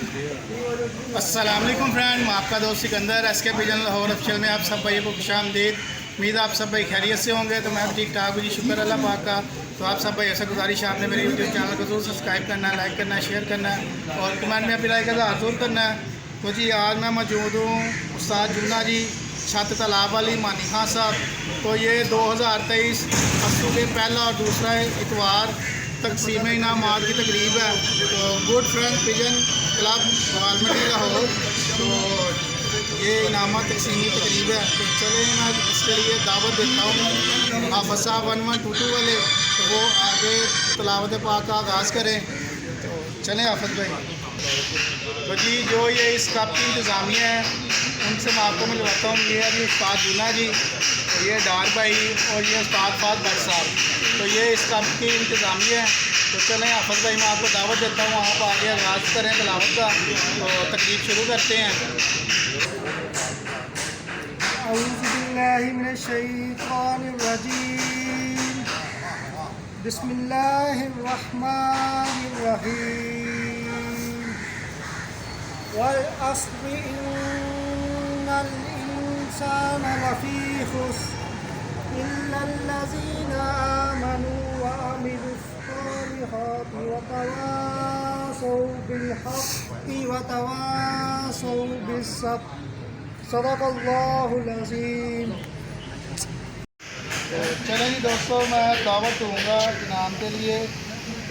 अस्सलाम वालेकुम फ्रेंड, मैं आपका दोस्त Sikandar SK pigeon Lahore official में आप सब भाइयों को खुशामदीद। उम्मीद आप सब भाई खैरियत से होंगे। तो मैं ठीक ठाक हूँ जी, शुक्र अल्लाह पाक का। तो आप सब भाई ऐसा गुजारिश है, आपने मेरे यूट्यूब चैनल को जरूर सब्सक्राइब करना है, लाइक करना है, शेयर करना है और कमेंट में अपनी राय का इज़हार जरूर करना है। तो जी आज मैं मौजूद हूँ उस्ताद जूना जी छत तालाब वाली मानी खां साहब। तो ये 2023 अस्तु के पहला और दूसरा इतवार तकसीम इनामात की तकरीब है। तो good friend pigeon club Walmandi Lahore, तो ये इनामात तकसीमी तकरीब है। तो चले मैं इसके लिए दावत देता हूँ हाफ़िज़ साहब 1122 वाले, तो वो आगे तिलावत पाक का आगाज़ करें। तो चलें हाफ़िज़ भाई। तो जी जो ये इस क्लब की इंतज़ामिया है उनसे मैं आपको मिलवाता हूँ। ये अभी उस्ताद जूना जी, तो ये डार भाई और ये उस्ताद फाद भट्ट साहब, तो ये इस क्लब की इंतज़ामिया है। तो चलें हाफ़िज़ भाई, मैं आपको दावत देता हूँ, आप आगे आगाज़ करें तिलावत का। तो तकरीब शुरू करते हैं। औज़ुबिल्लाहिमिनश्शैतानिर्रजीम, बिस्मिल्लाहिर्रहमानिर्रहीम। वल अस्रि इन्नल इंसाना लफ़ी खुस्र इल्लल्लज़ीना आमनू व अमिलुस्सालिहाति व तवासौ बिलहक़्क़ि व तवासौ बिस्सब्र। सदक़ल्लाहुल अज़ीम। तो चलें जी दोस्तों, मैं दावत दूँगा इनाम के लिए,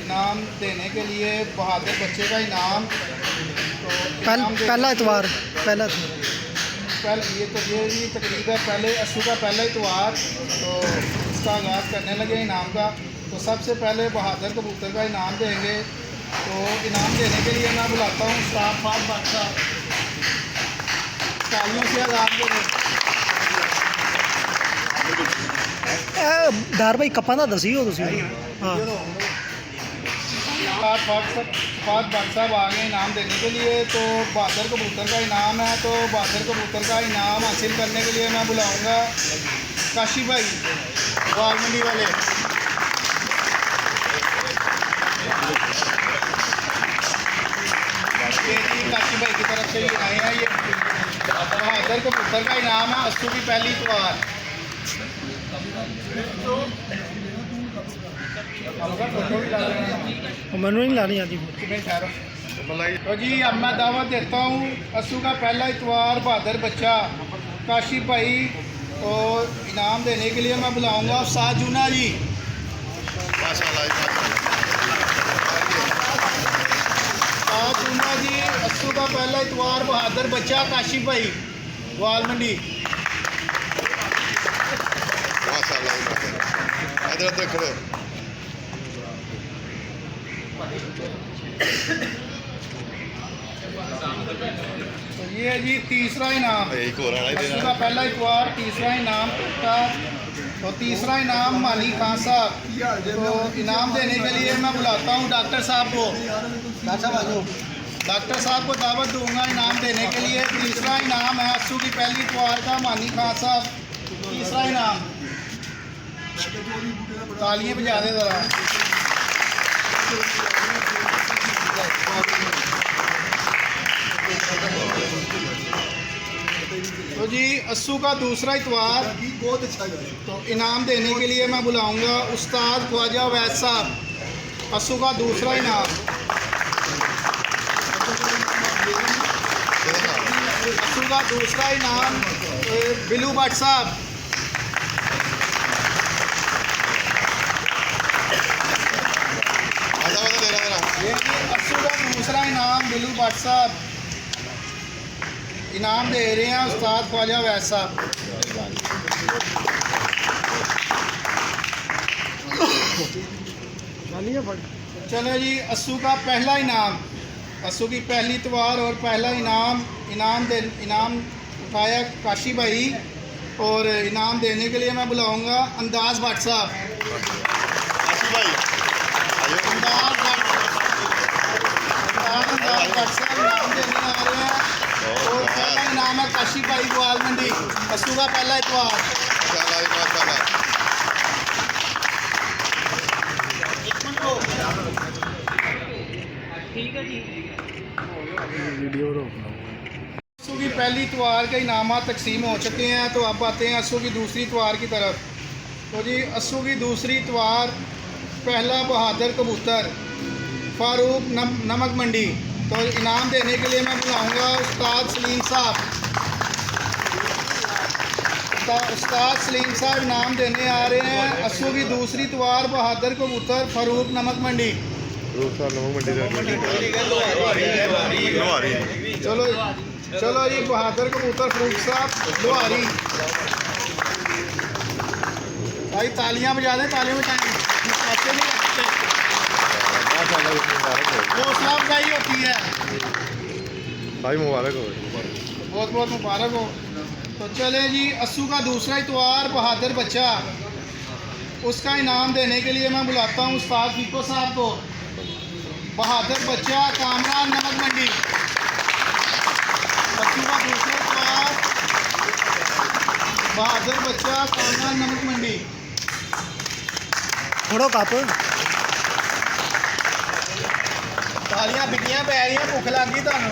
इनाम देने के लिए बहादुर बच्चे का इनाम। तो पहला इतवार ये तो ये तकरीब है पहले अस्तु का पहला इतवार, तो इसका आगाज़ करने लगे इनाम का। तो सबसे पहले बहादुर कबूतर का इनाम देंगे। तो इनाम देने के लिए मैं बुलाता हूँ उस्ताद फाद भट्ट साहब, तालियों से आगाज़ करें। डार भाई कप्पा दा दसियो तुसीं। हाँ फाद भट्ट साहब आ गए इनाम देने के लिए। तो बहादुर कबूतर का इनाम है। तो बहादुर कबूतर का इनाम हासिल करने के लिए मैं बुलाऊंगा काशी भाई वालमंडी वाले। काशी भाई की तरफ से ये आए हैं। ये बहादुर कबूतर का इनाम है अस्तु की पहली इतवार। मैनू नहीं लानी आती। तो जी अब मैं दावत देता हूँ अस्तु का पहला इतवार बहादुर बच्चा काशी भाई। तो इनाम देने के लिए मैं बुलाऊंगा उस्ताद जूना जी। उस्ताद जूना जी अस्तु का पहला इतवार बहादुर बच्चा काशी भाई वालमंडी। तो ये जी तीसरा इनाम, अस्तु का पहला इतवार तीसरा इनाम का। तो तीसरा इनाम मानी खां साहब। तो इनाम देने के लिए मैं बुलाता हूँ डॉक्टर साहब को। डॉक्टर साहब को दावत दूंगा इनाम देने के लिए। तीसरा इनाम है अस्तु की पहली इतवार का मानी खां साहब, तीसरा इनाम। तालियां बजा दे ज़रा। तो जी अस्तु का दूसरा इतवार, तो इनाम देने के लिए मैं बुलाऊंगा उस्ताद ख्वाजा वैद साहब, अस्तु का दूसरा इनाम। अस्तु का दूसरा इनाम बिलू भट्ट साहब। ये अस्तु का दूसरा इनाम बिलू भट्ट साहब। इनाम दे रहे हैं उस्ताद ख्वाजा वैद साहब। चलो जी अस्तु का पहला इनाम, अस्तु की पहली इतवार और पहला इनाम उठाया काशी भाई। और इनाम देने के लिए मैं बुलाऊंगा अंदाज भट्ट साहब। अंदाज भट्ट साहब इनाम देने आ रहे हैं। और पहला इनाम है काशी भाई वालमंडी, अस्तु का पहला इतवार। ठीक है जी। वीडियो रोक लो। अस्सू की पहली इतवार के इनामात तकसीम हो चुके हैं, तो अब आते हैं अस्सू की दूसरी इतवार की तरफ। तो जी अस्सू की दूसरी इतवार पहला बहादुर कबूतर फारूक नमक मंडी। तो इनाम देने के लिए मैं बुलाऊंगा उस्ताद सलीम साहब। उस्ताद सलीम साहब इनाम देने आ रहे हैं। अस्सू की दूसरी इतवार बहादुर कबूतर फारूक नमक मंडी। चलो चलो जी बहादुर कबूतर फारूक साहब लोहारी। भाई तालियां बजा दें, तालियां बजाएं, ऐसे नहीं लगते, हौसला अफजाई होती है। भाई मुबारक हो, बहुत बहुत मुबारक हो। तो चले जी अस्सू का दूसरा इतवार बहादुर बच्चा, उसका इनाम देने के लिए मैं बुलाता हूँ उस्ताद फीको साहब को। बहादुर बच्चा कामरान नमक मंडी। अस्सू का दूसरा इतवार बहादुर बच्चा कामरान नमक मंडी। थोड़ा कप तालियां बिकियां पै रही भुख लग गई तुहानू।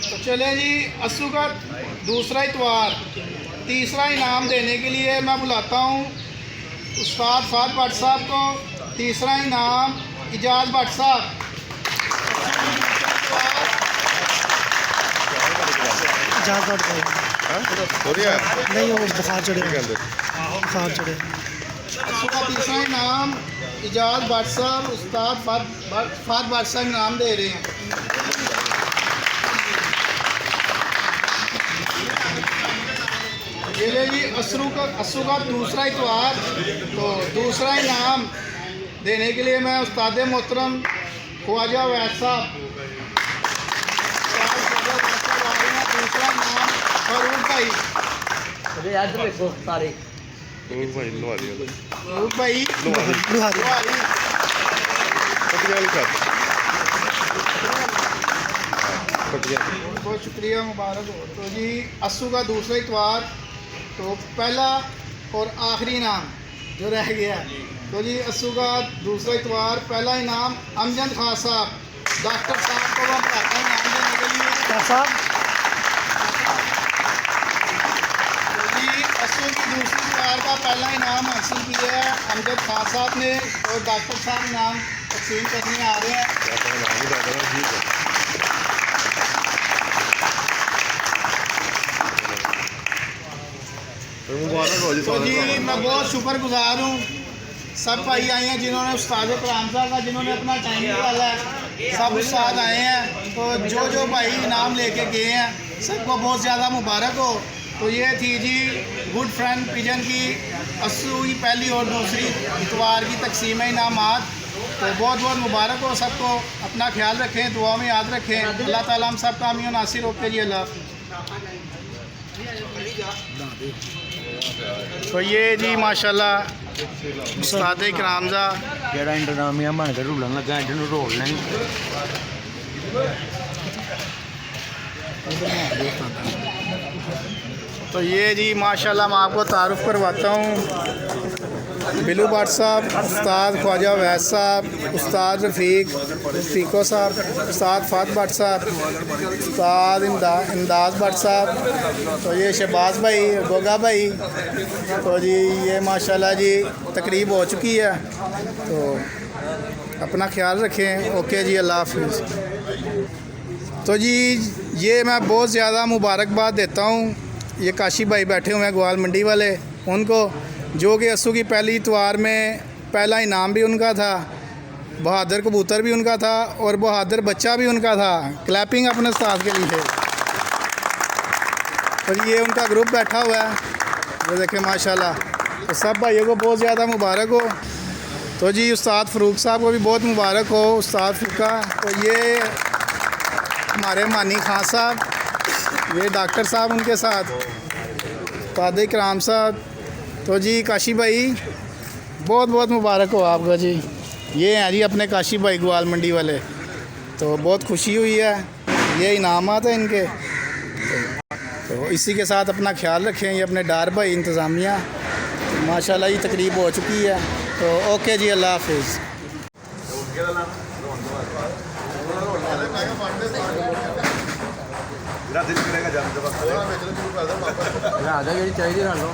तो चले जी अस्सू का दूसरा इतवार तीसरा इनाम देने के लिए मैं बुलाता हूँ उस्ताद फाद भट्ट साहब को। तीसरा इनाम इजाज भट्ट साहब। जहाँ पर नहीं वो बुखार चढ़े, बुखार चढ़े। अस्सू का तीसरा इनाम इजाज भट्ट साहब, उस्ताद फाद भट्ट साहब इनाम दे रहे हैं। ये ले जी अस्सू का दूसरा इतवार। तो दूसरा इनाम देने के लिए मैं उस्ताद मोहतरम ख्वाजा वैद साहब। दूसरा इनाम फारूक भाई। फारूक भाई लोहारी। लोहारी। बहुत बहुत शुक्रिया, मुबारक हो। तो जी अस्सू का दूसरा इतवार, तो पहला और आखिरी इनाम जो रह गया। तो जी अस्सू का दूसरा इतवार पहला इनाम अमजद खान साहब। डॉक्टर साहब को मैं बुलाता हूँ इनाम देने के लिए। क्या साहब? तो जी अस्सू की दूसरी इतवार का पहला इनाम हासिल किया है अमजद खान साहब ने, और डॉक्टर साहब इनाम तकसीम करने आ रहे हैं। तो जी मैं बहुत शुक्रगुजार हूँ सब भाई आए हैं जिन्होंने उस्ताद कराम साहब का जिन्होंने अपना टाइम निकाला है। सब उस्ताद आए हैं, तो जो भाई इनाम लेके गए हैं सबको बहुत ज़्यादा मुबारक हो। तो ये थी जी गुड फ्रेंड पिजन की अस्सू की पहली और दूसरी इतवार की तकसीम इनामात। तो बहुत बहुत मुबारक हो सबको। अपना ख्याल रखें, दुआ में याद रखें। अल्लाह ताला हम सब कामियों नासिर होके जी। अल्लाह। तो ये जी माशाल्लाह उस्ताद कराम दा जेड़ा इंतजामिया बन के रुलन लगा इन्होंने रोल नहीं। तो ये जी माशाल्लाह मैं आपको तारुफ़ करवाता हूँ बिलू भट्ट साहब, उस्ताद ख्वाजा वैद साहब, उस्ताद रफ़ीको साहब, उस्ताद फाद भट्ट साहब, उस्ताद इमदाद भट्ट साहब। तो ये शहबाज भाई, गोगा भाई। तो जी ये माशाल्लाह जी तकरीब हो चुकी है। तो अपना ख्याल रखें। ओके जी, अल्लाह हाफिज़। तो जी ये मैं बहुत ज़्यादा मुबारकबाद देता हूँ ये काशी भाई बैठे हुए हैं ग्वाल मंडी वाले, उनको, जो कि अस्सू की पहली इतवार में पहला इनाम भी उनका था, बहादुर कबूतर भी उनका था और बहादुर बच्चा भी उनका था। क्लैपिंग अपने उस्ताद के लिए। और ये उनका ग्रुप बैठा हुआ है, ये देखें माशाल्लाह। तो सब भाइयों को बहुत ज़्यादा मुबारक हो। तो जी उस्ताद फ़ारूक साहब को भी बहुत मुबारक हो, उस्ताद फ़िका। तो ये हमारे मानी खान साहब, ये डॉक्टर साहब उनके साथ, उस्ताद कराम साहब। तो जी काशी भाई बहुत बहुत मुबारक हो आपका जी। ये हैं जी अपने काशी भाई ग्वाल मंडी वाले। तो बहुत खुशी हुई है, ये इनामात है इनके। तो इसी के साथ अपना ख्याल रखें। ये अपने डार भाई इंतज़ामिया माशाल्लाह ये तकरीब हो चुकी है। तो ओके जी, अल्लाह हाफिज़। राधा जी चाहिए रख लो।